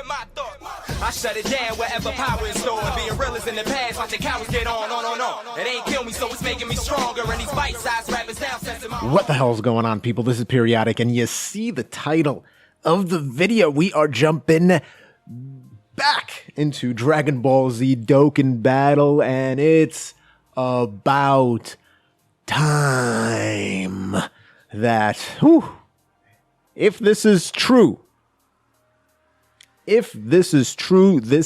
my thoughts. I shut it down wherever power is stored. Being real is in the past, watching cowards get on. It ain't kill me, so it's making me stronger. And these bite-sized rappers down sensing my... What the hell's going on, people? This is Periodic, and you see the title of the video. We are jumping back into Dragonball Z Dokkan Battle, and it's about time that, if this is true, this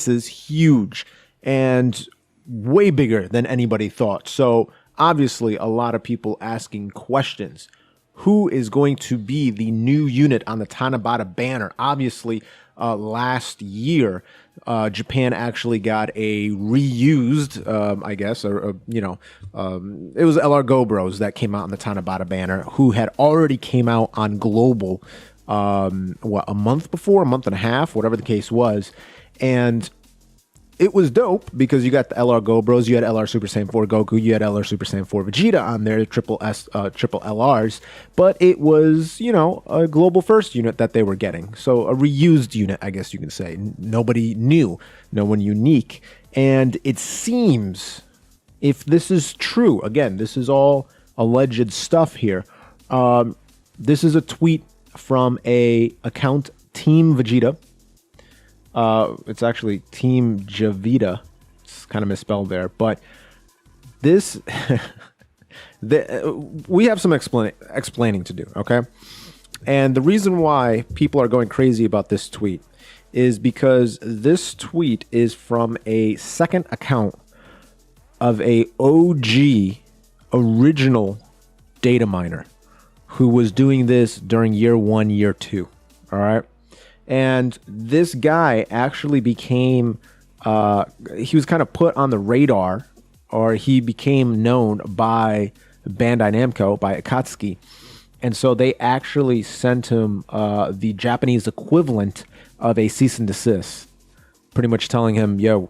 is huge and way bigger than anybody thought. So obviously a lot of people asking questions. Who is going to be the new unit on the Tanabata banner? Obviously, last year, Japan actually got a reused, I guess, or it was LR Go Bros that came out on the Tanabata banner, who had already came out on global, a month before, a month and a half, whatever the case was, and it was dope because you got the LR Go Bros, you had LR Super Saiyan 4 Goku, you had LR Super Saiyan 4 Vegeta on there, triple LRs, but it was, a global first unit that they were getting. So a reused unit, I guess you can say. Nobody new, no one unique. And it seems, if this is true, again, this is all alleged stuff here. This is a tweet from a account, Team Vegeta. It's actually Team Javita. It's kind of misspelled there, but this we have some explaining to do, okay? And the reason why people are going crazy about this tweet is because this tweet is from a second account of a OG original data miner who was doing this during year 1, year 2, all right? And this guy actually became, he was kind of put on the radar, or he became known by Bandai Namco, by Akatsuki. And so they actually sent him the Japanese equivalent of a cease and desist, pretty much telling him, yo,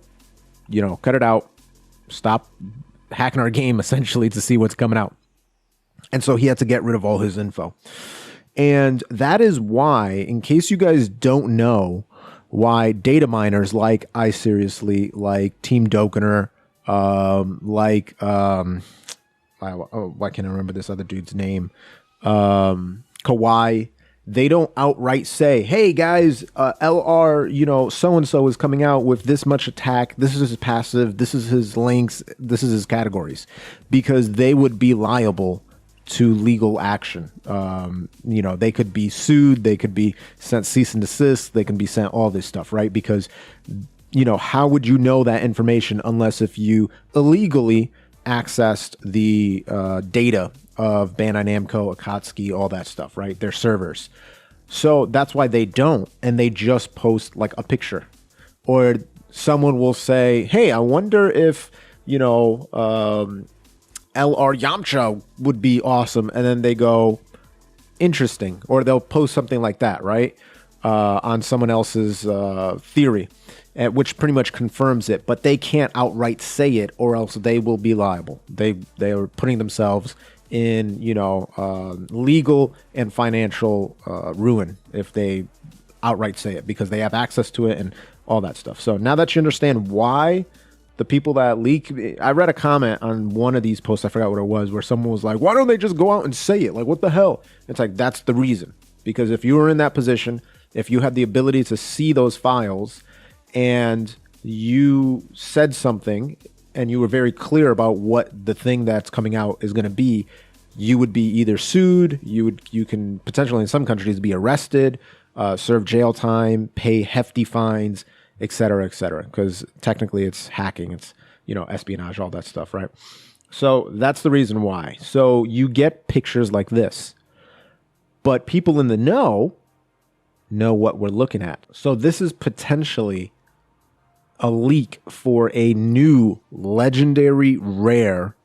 cut it out, stop hacking our game, essentially, to see what's coming out. And so he had to get rid of all his info. And that is why, in case you guys don't know, why data miners like iSeriously, like Team Dokkaner, why can't I remember this other dude's name? Kawhi, they don't outright say, hey guys, LR, so-and-so is coming out with this much attack, this is his passive, this is his links, this is his categories, because they would be liable to legal action. They could be sued, they could be sent cease and desist, they can be sent all this stuff, right? Because, how would you know that information unless if you illegally accessed the data of Bandai Namco, Akatsuki, all that stuff, right? Their servers. So that's why they don't, and they just post like a picture. Or someone will say, hey, I wonder if, LR Yamcha would be awesome, and then they go, interesting, or they'll post something like that, right, on someone else's theory, which pretty much confirms it, but they can't outright say it, or else they will be liable. They are putting themselves in, legal and financial ruin if they outright say it, because they have access to it and all that stuff. So now that you understand why the people that leak, I read a comment on one of these posts, I forgot what it was, where someone was like, why don't they just go out and say it? Like, what the hell? It's like, that's the reason. Because if you were in that position, if you had the ability to see those files and you said something and you were very clear about what the thing that's coming out is going to be, you would be either sued, you can potentially in some countries be arrested, serve jail time, pay hefty fines, et cetera, because technically it's hacking, it's, espionage, all that stuff, right? So that's the reason why. So you get pictures like this, but people in the know what we're looking at. So this is potentially a leak for a new legendary rare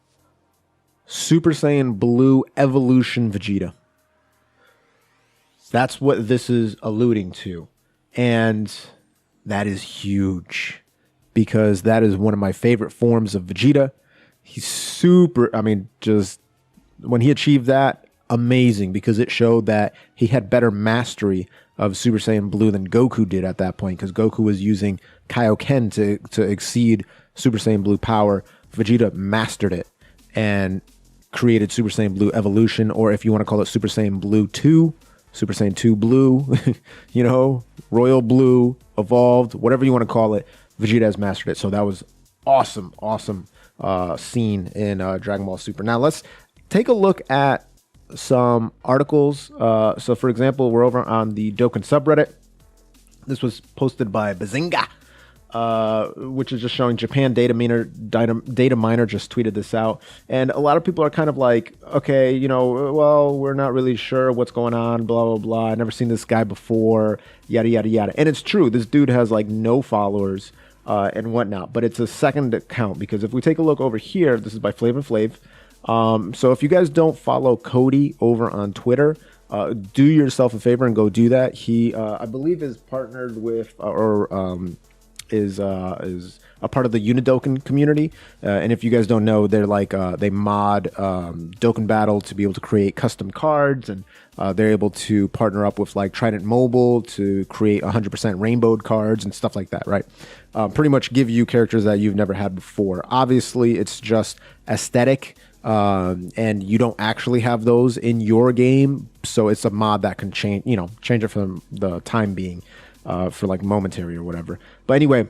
Super Saiyan Blue Evolution Vegeta. That's what this is alluding to. And that is huge, because that is one of my favorite forms of Vegeta. He's super, just when he achieved that, amazing, because it showed that he had better mastery of Super Saiyan Blue than Goku did at that point, because Goku was using Kaioken to exceed Super Saiyan Blue power. Vegeta mastered it and created Super Saiyan Blue Evolution, or if you want to call it Super Saiyan Blue 2, Super Saiyan 2 Blue, you know, Royal Blue, Evolved, whatever you want to call it, Vegeta has mastered it. So that was awesome scene in Dragon Ball Super. Now let's take a look at some articles. So for example, we're over on the Dokkan subreddit. This was posted by Bazinga, which is just showing Japan Data Miner just tweeted this out. And a lot of people are kind of like, okay, you know, well, we're not really sure what's going on, blah, blah, blah. I've never seen this guy before, yada, yada, yada. And it's true. This dude has like no followers and whatnot, but it's a second account, because if we take a look over here, this is by Flavor Flav. So if you guys don't follow Cody over on Twitter, do yourself a favor and go do that. He, I believe, is partnered with is a part of the Unidokan community. And if you guys don't know, they're like they mod Dokkan Battle to be able to create custom cards, and they're able to partner up with like Trident Mobile to create 100% rainbowed cards and stuff like that, right? Pretty much give you characters that you've never had before. Obviously, it's just aesthetic. And you don't actually have those in your game, so it's a mod that can change it for the time being, for like momentary or whatever. But anyway,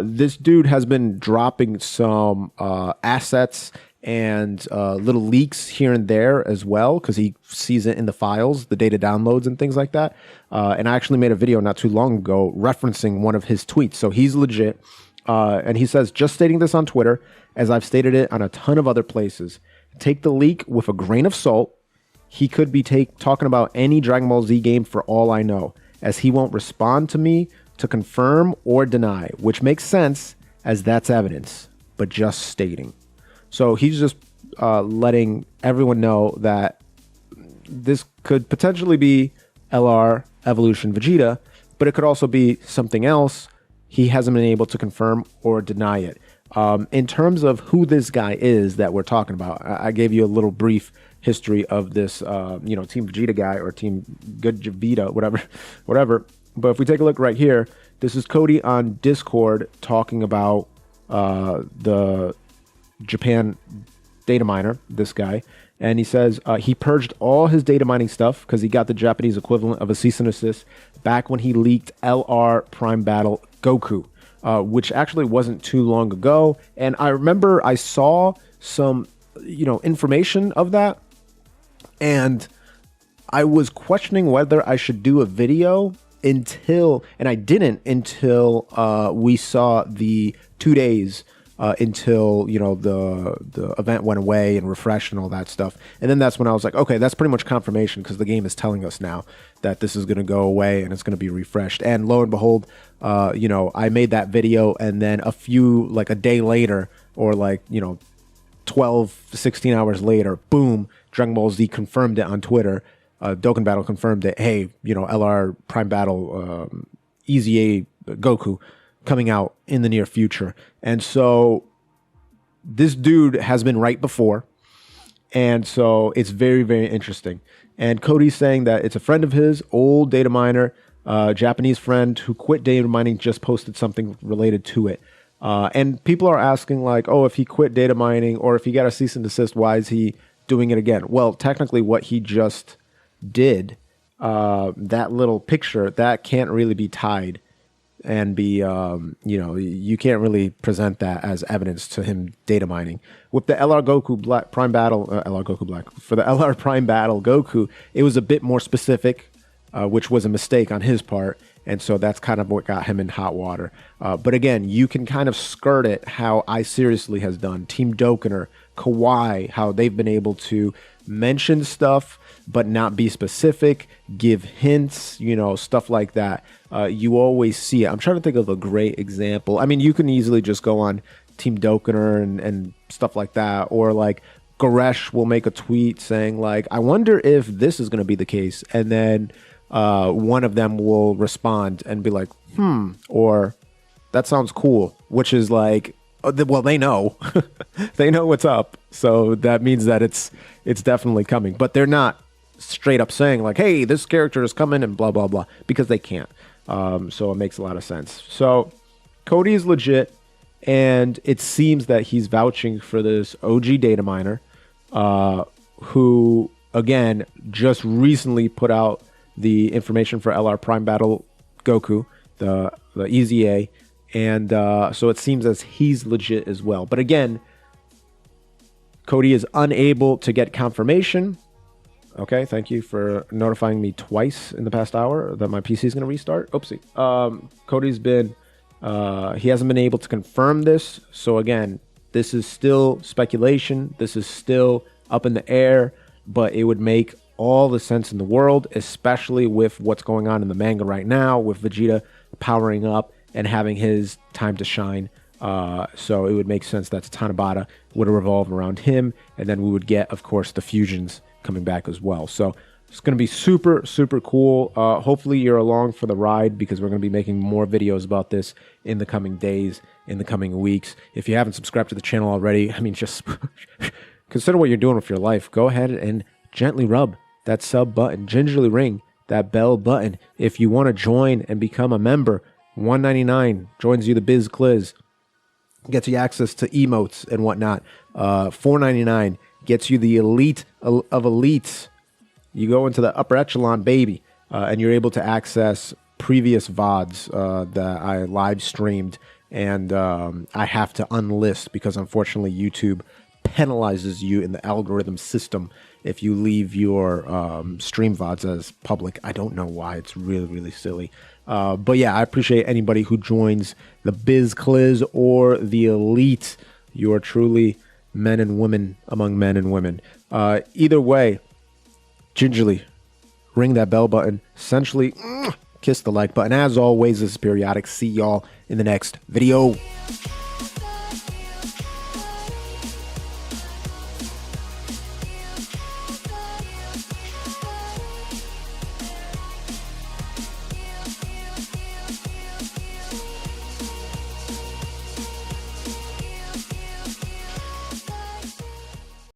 this dude has been dropping some assets and little leaks here and there as well, because he sees it in the files, the data downloads and things like that. And I actually made a video not too long ago referencing one of his tweets, so he's legit. And he says, just stating this on Twitter, as I've stated it on a ton of other places, take the leak with a grain of salt. He could be talking about any Dragon Ball Z game for all I know, as he won't respond to me to confirm or deny, which makes sense as that's evidence, but just stating. So he's just letting everyone know that this could potentially be LR Evolution Vegeta, but it could also be something else. He hasn't been able to confirm or deny it. In terms of who this guy is that we're talking about, I gave you a little brief history of this, Team Vegeta guy, or Team Good Vegeta, whatever. But if we take a look right here, this is Cody on Discord talking about the Japan data miner, this guy. And he says he purged all his data mining stuff because he got the Japanese equivalent of a cease and desist back when he leaked LR Prime Battle Goku, which actually wasn't too long ago. And I remember I saw some, information of that. And I was questioning whether I should do a video until we saw the 2 days until the event went away and refreshed and all that stuff. And then that's when I was like, okay, that's pretty much confirmation, because the game is telling us now that this is going to go away and it's going to be refreshed. And lo and behold, I made that video, and then a day later, or 12, 16 hours later, boom, Dragon Ball Z confirmed it on Twitter. Dokkan Battle confirmed it. Hey, LR Prime Battle, Easy A Goku coming out in the near future. And so this dude has been right before. And so it's very, very interesting. And Cody's saying that it's a friend of his, old data miner, Japanese friend who quit data mining, just posted something related to it. And people are asking if he quit data mining, or if he got a cease and desist, why is he doing it again? Well, technically what he just did, that little picture, that can't really be tied and be, you can't really present that as evidence to him data mining. With the LR Goku Black Prime Battle, LR Goku Black, for the LR Prime Battle Goku, it was a bit more specific, which was a mistake on his part. And so that's kind of what got him in hot water. But again, you can kind of skirt it how iSeriously has done. Team Dokkaner, Kawaii, how they've been able to mention stuff but not be specific, give hints, stuff like that. You always see it. I'm trying to think of a great example. I mean, you can easily just go on Team Dokkaner and stuff like that, or Goresh will make a tweet saying I wonder if this is going to be the case, and then one of them will respond and be like, or that sounds cool, which is well, they know. They know what's up, so that means that it's definitely coming, but they're not straight up saying like, hey, this character is coming and blah, blah, blah, because they can't. So it makes a lot of sense. So Cody is legit, and it seems that he's vouching for this OG data miner, who, again, just recently put out the information for LR Prime Battle Goku, the EZA, and so it seems as he's legit as well. But again, Cody is unable to get confirmation. Okay, thank you for notifying me twice in the past hour that my PC is going to restart. Oopsie. Cody's been, he hasn't been able to confirm this. So again, this is still speculation. This is still up in the air, but it would make all the sense in the world, especially with what's going on in the manga right now, with Vegeta powering up and having his time to shine. So it would make sense that Tanabata would revolve around him, and then we would get, of course, the fusions coming back as well. So it's going to be super, super cool. Hopefully you're along for the ride, because we're going to be making more videos about this in the coming days, in the coming weeks. If you haven't subscribed to the channel already, I mean, just consider what you're doing with your life. Go ahead and gently rub that sub button, gingerly ring that bell button. If you want to join and become a member, $1.99 joins you the Biz Cliz, gets you access to emotes and whatnot. $4.99 gets you the elite of elites. You go into the upper echelon, baby, and you're able to access previous VODs that I live streamed, and I have to unlist because unfortunately YouTube penalizes you in the algorithm system if you leave your stream VODs as public. I don't know why. It's really, really silly. But yeah, I appreciate anybody who joins the Biz Cliz or the Elite. You are truly men and women among men and women. Either way, gingerly ring that bell button. Essentially, kiss the like button. As always, this is Periodic. See y'all in the next video.